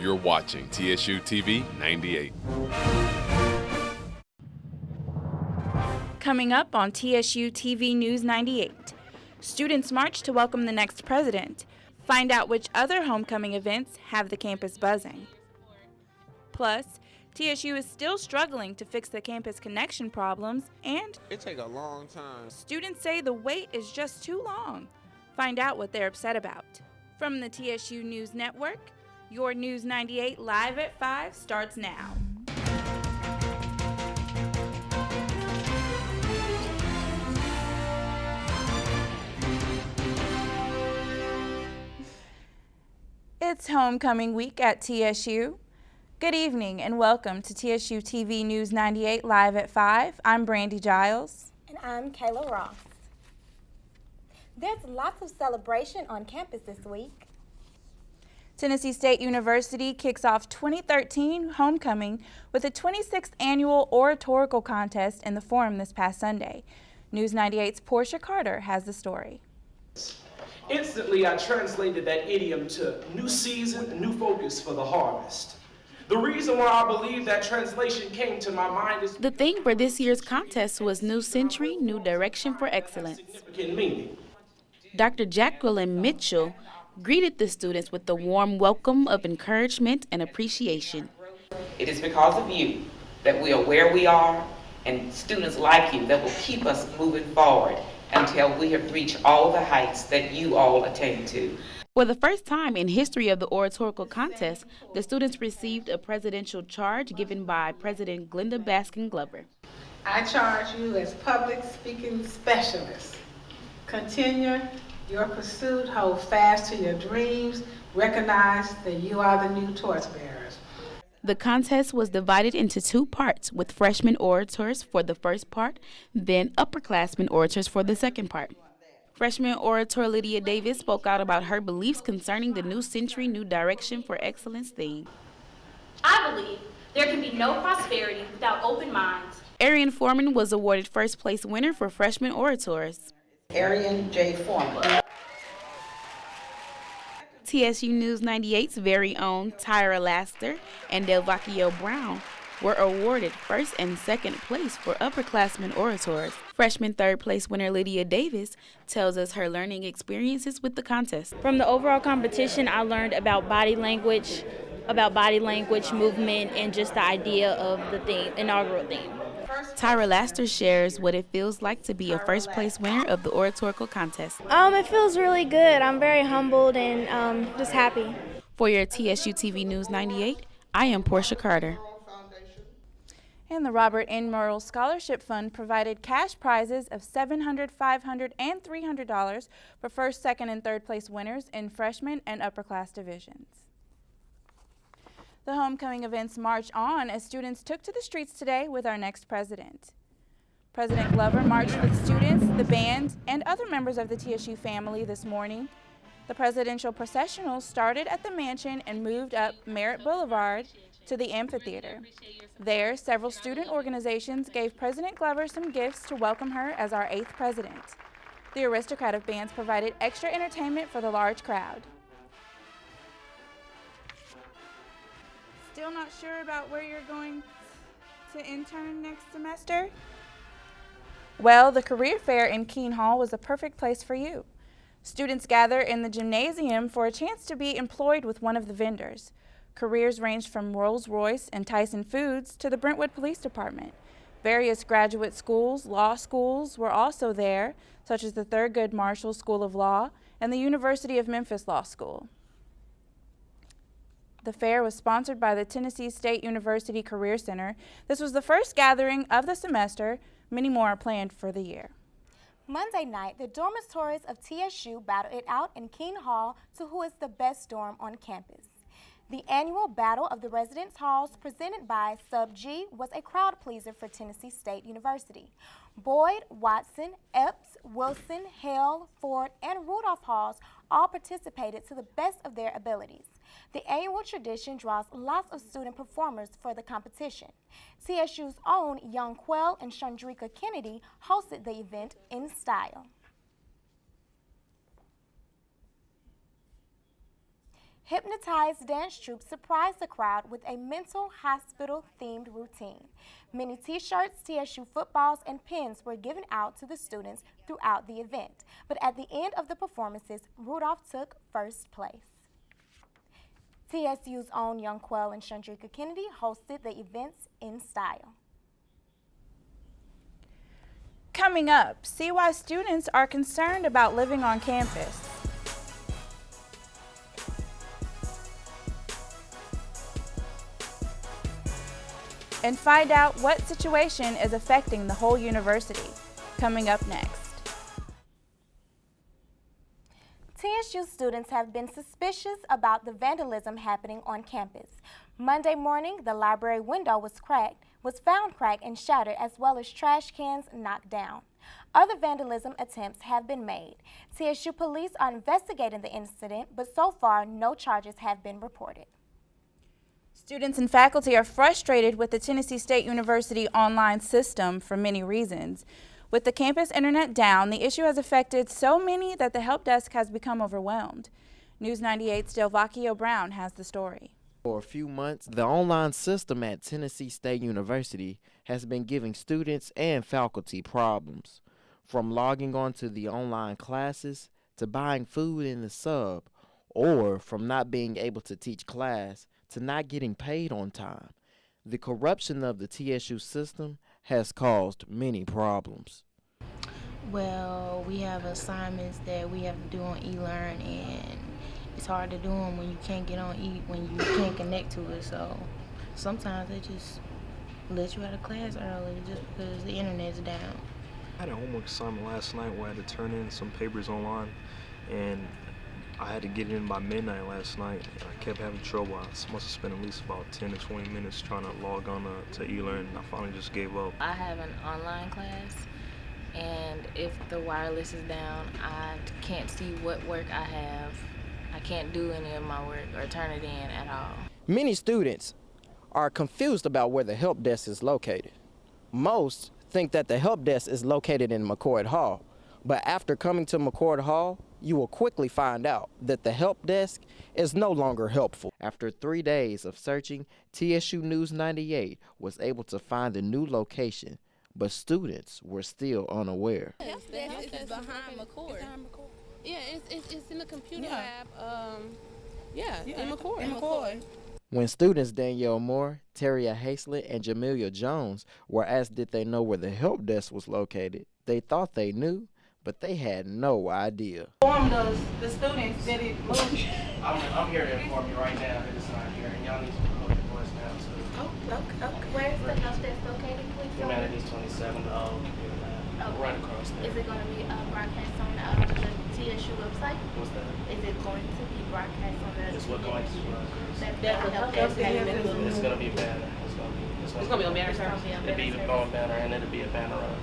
You're watching TSU-TV 98. Coming up on TSU-TV News 98, students march to welcome the next president. Find out which other homecoming events have the campus buzzing. Plus, TSU is still struggling to fix the campus connection problems, and it takes a long time. Students say the wait is just too long. Find out what they're upset about. From the TSU News Network, your News 98 Live at 5 starts now. It's homecoming week at TSU. Good evening and welcome to TSU TV News 98 Live at 5. I'm Brandi Giles. And I'm Kayla Ross. There's lots of celebration on campus this week. Tennessee State University kicks off 2013 homecoming with a 26th annual oratorical contest in the Forum this past Sunday. News 98's Portia Carter has the story. Instantly, I translated that idiom to new season, new focus for the harvest. The reason why I believe that translation came to my mind is the theme for this year's contest was New Century, New Direction for Excellence. Significant meaning. Dr. Jacqueline Mitchell greeted the students with a warm welcome of encouragement and appreciation. It is because of you that we are where we are, and students like you that will keep us moving forward until we have reached all the heights that you all attain to. For the first time in history of the oratorical contest, the students received a presidential charge given by President Glenda Baskin Glover. I charge you as public speaking specialists. Continue your pursuit, hold fast to your dreams, recognize that you are the new torchbearers. The contest was divided into two parts, with freshman orators for the first part, then upperclassmen orators for the second part. Freshman orator Lydia Davis spoke out about her beliefs concerning the New Century, New Direction for Excellence theme. I believe there can be no prosperity without open minds. Arian Foreman was awarded first place winner for freshman orators. Arian J. Foreman. TSU News 98's very own Tyra Laster and Delvacchio Brown were awarded first and second place for upperclassmen orators. Freshman third place winner Lydia Davis tells us her learning experiences with the contest. From the overall competition, I learned about body language, movement, and just the idea of the theme, inaugural theme. Tyra Laster shares what it feels like to be a first place winner of the oratorical contest. It feels really good. I'm very humbled and just happy. For your TSU TV News 98, I am Portia Carter. And the Robert N. Murrell Scholarship Fund provided cash prizes of $700, $500, and $300 for first, second, and third place winners in freshman and upperclass divisions. The homecoming events march on as students took to the streets today with our next president. President Glover marched with students, the band, and other members of the TSU family this morning. The presidential processional started at the mansion and moved up Merritt Boulevard to the amphitheater. There, several student organizations gave President Glover some gifts to welcome her as our 8th president. The aristocrat of bands provided extra entertainment for the large crowd. Still not sure about where you're going to intern next semester? Well, the career fair in Keene Hall was a perfect place for you. Students gather in the gymnasium for a chance to be employed with one of the vendors. Careers ranged from Rolls-Royce and Tyson Foods to the Brentwood Police Department. Various graduate schools, law schools were also there, such as the Thurgood Marshall School of Law and the University of Memphis Law School. The fair was sponsored by the Tennessee State University Career Center. This was the first gathering of the semester. Many more are planned for the year. Monday night, the dormitories of TSU battled it out in Keene Hall to who is the best dorm on campus. The annual Battle of the Residence Halls presented by Sub G was a crowd pleaser for Tennessee State University. Boyd, Watson, Epps, Wilson, Hale, Ford, and Rudolph Halls all participated to the best of their abilities. The annual tradition draws lots of student performers for the competition. TSU's own Young Quell and Chandrika Kennedy hosted the event in style. Hypnotized dance troupe surprised the crowd with a mental hospital-themed routine. Many t-shirts, TSU footballs, and pins were given out to the students throughout the event. But at the end of the performances, Rudolph took first place. TSU's own Young Quell and Chandrika Kennedy hosted the events in style. Coming up, see why students are concerned about living on campus. And find out what situation is affecting the whole university. Coming up next. TSU students have been suspicious about the vandalism happening on campus. Monday morning, the library window was found cracked and shattered, as well as trash cans knocked down. Other vandalism attempts have been made. TSU police are investigating the incident, but so far no charges have been reported. Students and faculty are frustrated with the Tennessee State University online system for many reasons. With the campus internet down, the issue has affected so many that the help desk has become overwhelmed. News 98's Delvacchio Brown has the story. For a few months, the online system at Tennessee State University has been giving students and faculty problems. From logging on to the online classes to buying food in the sub, or from not being able to teach class to not getting paid on time. The corruption of the TSU system has caused many problems. Well, we have assignments that we have to do on eLearn, and it's hard to do them when you can't get on when you can't connect to it. So sometimes they just let you out of class early just because the internet's down. I had a homework assignment last night where I had to turn in some papers online, and I had to get it in by midnight last night. I kept having trouble. I must have spent at least about 10 to 20 minutes trying to log on to eLearn, and I finally just gave up. I have an online class, and if the wireless is down, I can't see what work I have. I can't do any of my work or turn it in at all. Many students are confused about where the help desk is located. Most think that the help desk is located in McCord Hall, but after coming to McCord Hall, you will quickly find out that the help desk is no longer helpful. After 3 days of searching, TSU News 98 was able to find the new location, but students were still unaware. It's behind McCord. Yeah, it's in the computer lab. In McCord. When students Danielle Moore, Teria Haslett, and Jamelia Jones were asked did they know where the help desk was located, they thought they knew, but they had no idea. Inform the students that it moved. I'm here to inform you right now that it's not here, and y'all need to record your voice now too. Okay. Where's the house that's located, please? Humanities 27, right across there. Is it going to be broadcast on the TSU website? What's that? Is it going to be broadcast on the It's what going to be broadcast? It's going to be a banner. It's going to be a banner. It'll be a phone banner, and it'll be a banner up.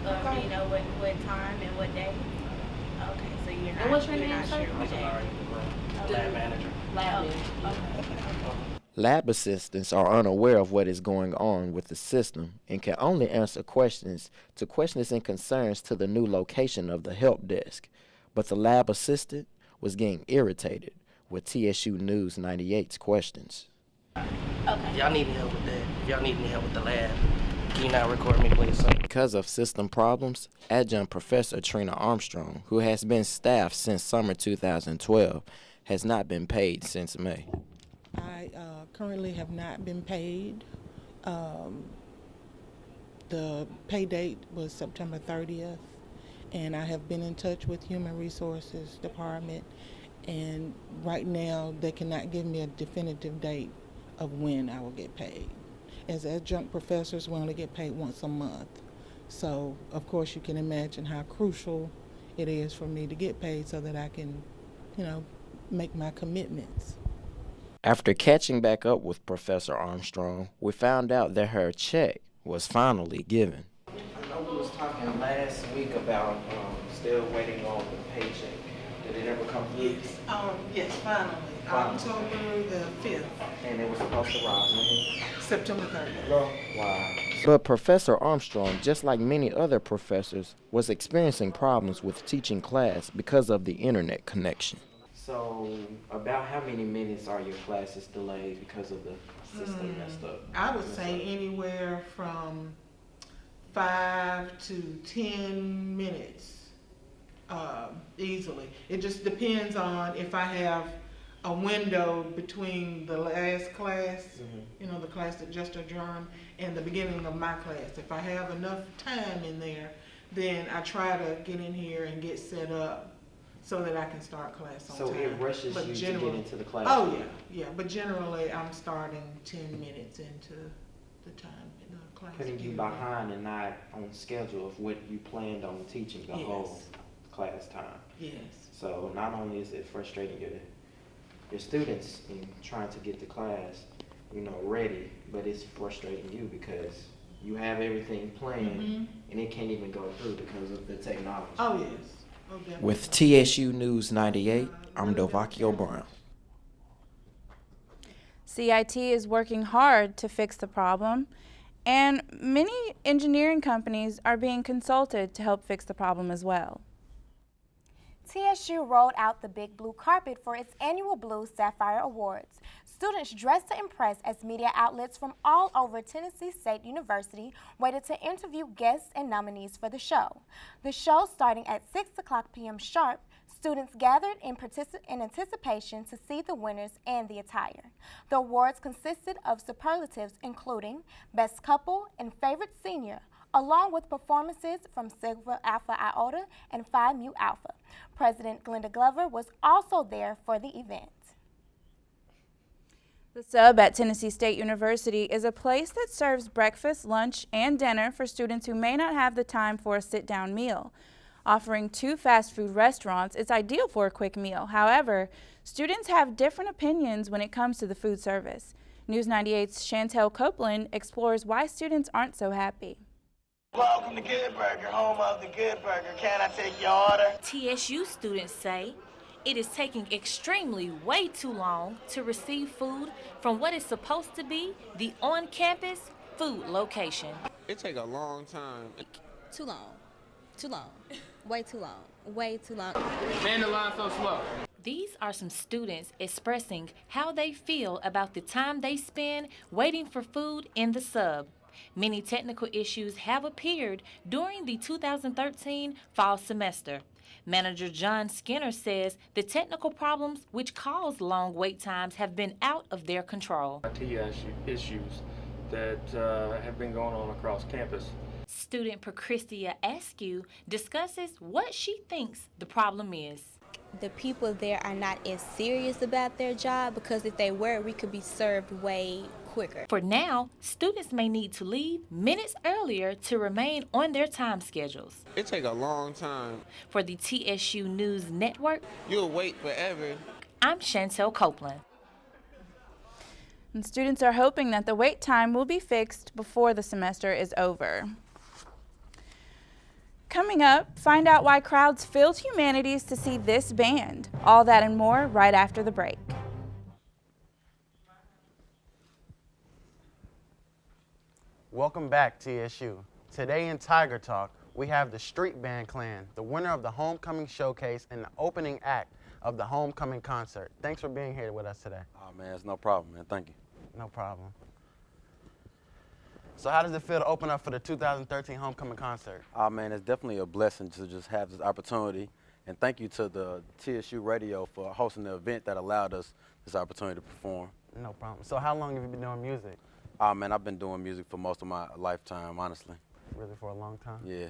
Do you know what time and what day? Okay, so you're not, and what's your you're name, not sir? sure what day. Lab manager. Lab manager. Lab assistants are unaware of what is going on with the system and can only answer questions and concerns to the new location of the help desk. But the lab assistant was getting irritated with TSU News 98's questions. Okay. If y'all need any help with that, if y'all need any help with the lab, can you not record me, please, sir? Because of system problems, Adjunct Professor Trina Armstrong, who has been staffed since summer 2012, has not been paid since May. I currently have not been paid. The pay date was September 30th, and I have been in touch with Human Resources Department, and right now they cannot give me a definitive date of when I will get paid. As adjunct professors, we only get paid once a month. So, of course, you can imagine how crucial it is for me to get paid so that I can, make my commitments. After catching back up with Professor Armstrong, we found out that her check was finally given. I know we was talking last week about still waiting on the paycheck. Did it ever come through? Yes, finally. October the 5th. And it was supposed to arrive when? September 30th. Wow. But Professor Armstrong, just like many other professors, was experiencing problems with teaching class because of the internet connection. So, about how many minutes are your classes delayed because of the system messed up? I would say anywhere from 5 to 10 minutes, easily. It just depends on if I have a window between the last class, you know, the class that just adjourned, and the beginning of my class. If I have enough time in there, then I try to get in here and get set up so that I can start class on time. So it rushes you to get into the class? Oh yeah. But generally I'm starting 10 minutes into the time in the class. Putting you behind and not on schedule of what you planned on teaching the whole class time. Yes. So not only is it frustrating your students in trying to get the class, you know, ready, but it's frustrating you because you have everything planned and it can't even go through because of the technology. Oh yes. Okay. With TSU News 98, I'm Dovakio Brown. CIT is working hard to fix the problem, and many engineering companies are being consulted to help fix the problem as well. TSU rolled out the big blue carpet for its annual Blue Sapphire Awards. Students dressed to impress as media outlets from all over Tennessee State University waited to interview guests and nominees for the show. The show starting at 6 o'clock p.m. sharp, students gathered in anticipation to see the winners and the attire. The awards consisted of superlatives including Best Couple and Favorite Senior, along with performances from Sigma Alpha Iota and Phi Mu Alpha. President Glenda Glover was also there for the event. The Sub at Tennessee State University is a place that serves breakfast, lunch, and dinner for students who may not have the time for a sit-down meal. Offering 2 fast food restaurants, it's ideal for a quick meal. However, students have different opinions when it comes to the food service. News 98's Chantel Copeland explores why students aren't so happy. Welcome to Good Burger, home of the Good Burger. Can I take your order? TSU students say it is taking extremely way too long to receive food from what is supposed to be the on-campus food location. It take a long time. Too long. Too long. Way too long. Way too long. Man, the line so slow. These are some students expressing how they feel about the time they spend waiting for food in the Sub. Many technical issues have appeared during the 2013 fall semester. Manager John Skinner says the technical problems which cause long wait times have been out of their control. IT issues that have been going on across campus. Student Procristia Askew discusses what she thinks the problem is. The people there are not as serious about their job because if they were, we could be served way quicker. For now, students may need to leave minutes earlier to remain on their time schedules. It take a long time. For the TSU News Network, you'll wait forever. I'm Chantel Copeland. And students are hoping that the wait time will be fixed before the semester is over. Coming up, find out why crowds filled Humanities to see this band. All that and more right after the break. Welcome back, TSU. Today in Tiger Talk, we have the Street Band Clan, the winner of the Homecoming Showcase and the opening act of the Homecoming Concert. Thanks for being here with us today. Oh, man, it's no problem, man. Thank you. No problem. So how does it feel to open up for the 2013 Homecoming Concert? Oh, man, it's definitely a blessing to just have this opportunity. And thank you to the TSU Radio for hosting the event that allowed us this opportunity to perform. No problem. So how long have you been doing music? Oh, man, I've been doing music for most of my lifetime, honestly. Really, for a long time? Yeah.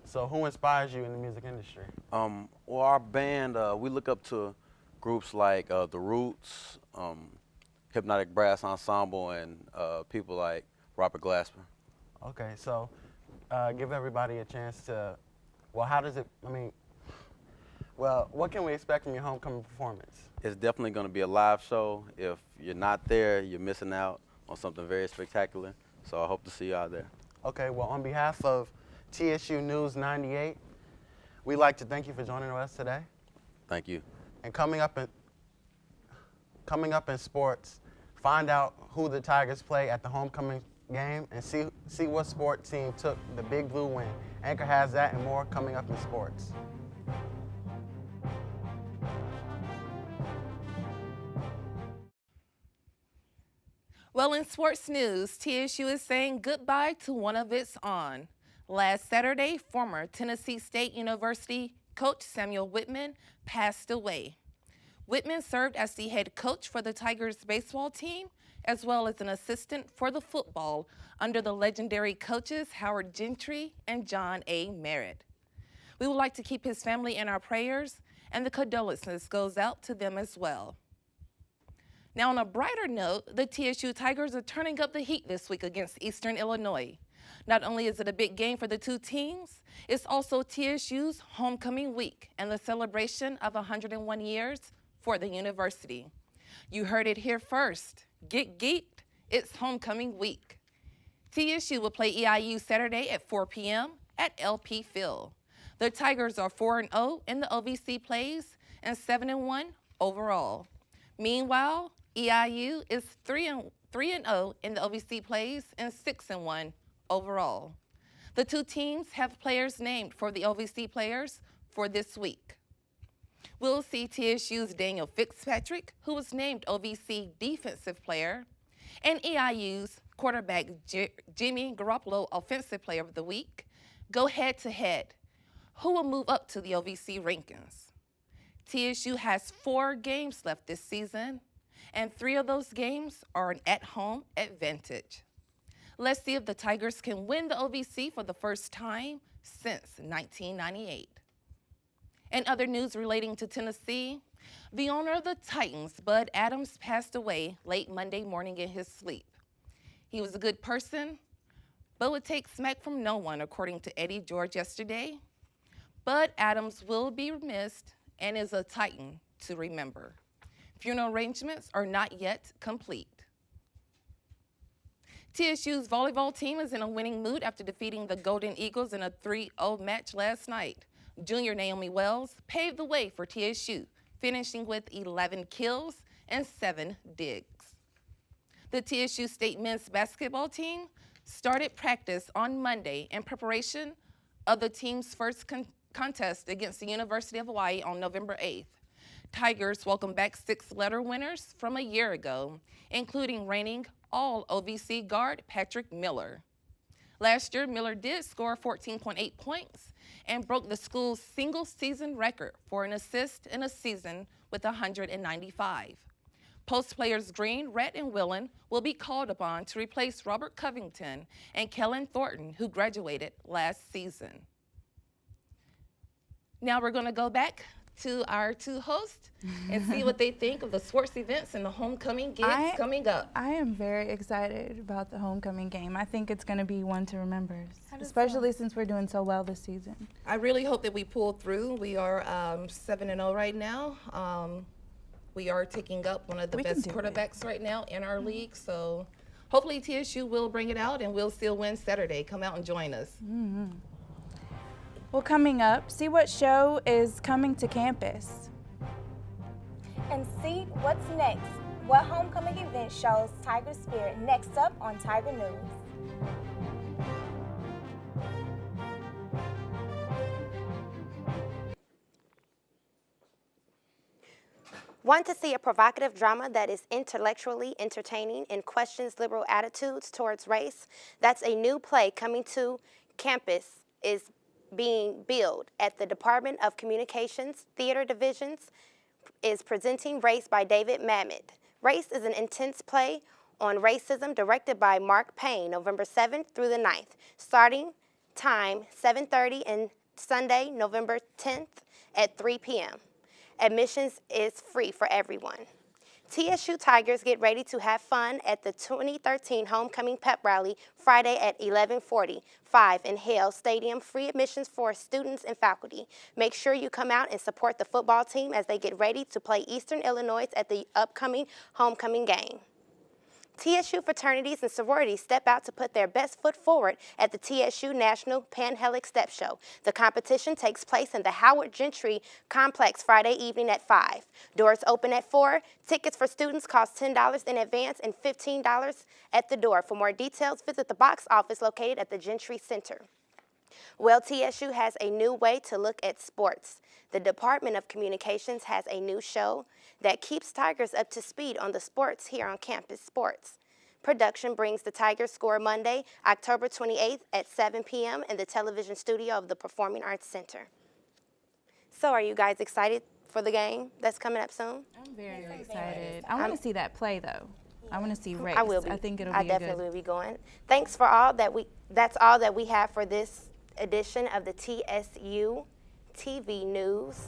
So who inspires you in the music industry? Well, our band, we look up to groups like The Roots, Hypnotic Brass Ensemble, and people like Robert Glasper. Okay, so give everybody a chance to, well, how does it, what can we expect from your homecoming performance? It's definitely going to be a live show. If you're not there, you're missing out on something very spectacular. So I hope to see you out there. Okay, well, on behalf of TSU News 98, we'd like to thank you for joining us today. Thank you. And coming up in sports, find out who the Tigers play at the homecoming game and see what sport team took the big blue win. Anchor has that and more coming up in sports. Well, in sports news, TSU is saying goodbye to one of its own. Last Saturday, former Tennessee State University coach Samuel Whitman passed away. Whitman served as the head coach for the Tigers baseball team, as well as an assistant for the football under the legendary coaches Howard Gentry and John A. Merritt. We would like to keep his family in our prayers, and the condolences goes out to them as well. Now, on a brighter note, the TSU Tigers are turning up the heat this week against Eastern Illinois. Not only is it a big game for the two teams, it's also TSU's homecoming week and the celebration of 101 years for the university. You heard it here first. Get geeked, it's homecoming week. TSU will play EIU Saturday at 4 p.m. at LP Field. The Tigers are 4-0 in the OVC plays and 7-1 overall. Meanwhile, EIU is 3-0 in the OVC plays and 6-1 overall. The two teams have players named for the OVC players for this week. We'll see TSU's Daniel Fitzpatrick, who was named OVC Defensive Player, and EIU's quarterback Jimmy Garoppolo Offensive Player of the Week go head-to-head. Who will move up to the OVC rankings? TSU has 4 games left this season, and 3 of those games are an at-home advantage. Let's see if the Tigers can win the OVC for the first time since 1998. In other news relating to Tennessee, the owner of the Titans, Bud Adams, passed away late Monday morning in his sleep. He was a good person, but would take smack from no one, according to Eddie George yesterday. Bud Adams will be missed and is a Titan to remember. Funeral arrangements are not yet complete. TSU's volleyball team is in a winning mood after defeating the Golden Eagles in a 3-0 match last night. Junior Naomi Wells paved the way for TSU, finishing with 11 kills and 7 digs. The TSU State men's basketball team started practice on Monday in preparation of the team's first contest against the University of Hawaii on November 8th. Tigers welcome back 6-letter winners from a year ago, including reigning All-OVC guard Patrick Miller. Last year, Miller did score 14.8 points and broke the school's single-season record for an assist in a season with 195. Post players Green, Rhett, and Willen will be called upon to replace Robert Covington and Kellen Thornton, who graduated last season. Now we're going to go back to our 2 hosts and see what they think of the sports events and the homecoming gigs coming up. I am very excited about the homecoming game. I think it's going to be one to remember, especially since we're doing so well this season. I really hope that we pull through. We are 7-0 right now. We are taking up one of the best quarterbacks right now in our league, so hopefully TSU will bring it out and we'll still win Saturday. Come out and join us. Mm-hmm. Well, coming up, see what show is coming to campus. And see what's next. What homecoming event shows Tiger spirit next up on Tiger News. Want to see a provocative drama that is intellectually entertaining and questions liberal attitudes towards race? That's a new play coming to campus is being billed at the Department of Communications Theater Divisions is presenting Race by David Mamet. Race is an intense play on racism directed by Mark Payne, November 7th through the 9th. Starting time 7:30 and Sunday, November 10th at 3 p.m. Admissions is free for everyone. TSU Tigers get ready to have fun at the 2013 Homecoming Pep Rally Friday at 11:45 in Hale Stadium. Free admissions for students and faculty. Make sure you come out and support the football team as they get ready to play Eastern Illinois at the upcoming homecoming game. TSU fraternities and sororities step out to put their best foot forward at the TSU National Panhellenic Step Show. The competition takes place in the Howard Gentry Complex Friday evening at 5. Doors open at 4. Tickets for students cost $10 in advance and $15 at the door. For more details, visit the box office located at the Gentry Center. Well, TSU has a new way to look at sports. The Department of Communications has a new show that keeps Tigers up to speed on the sports here on Campus Sports. production brings the Tigers score Monday, October 28th at 7 p.m. in the television studio of the Performing Arts Center. So are you guys excited for the game that's coming up soon? I'm very excited. I want to see that play, though. I want to see race. I will be. I think it'll be I definitely will be going. Thanks for all that that's all that we have for this edition of the TSU-TV News.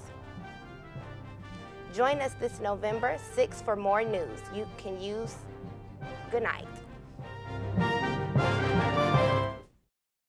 Join us this November 6th for more news you can use. Good night.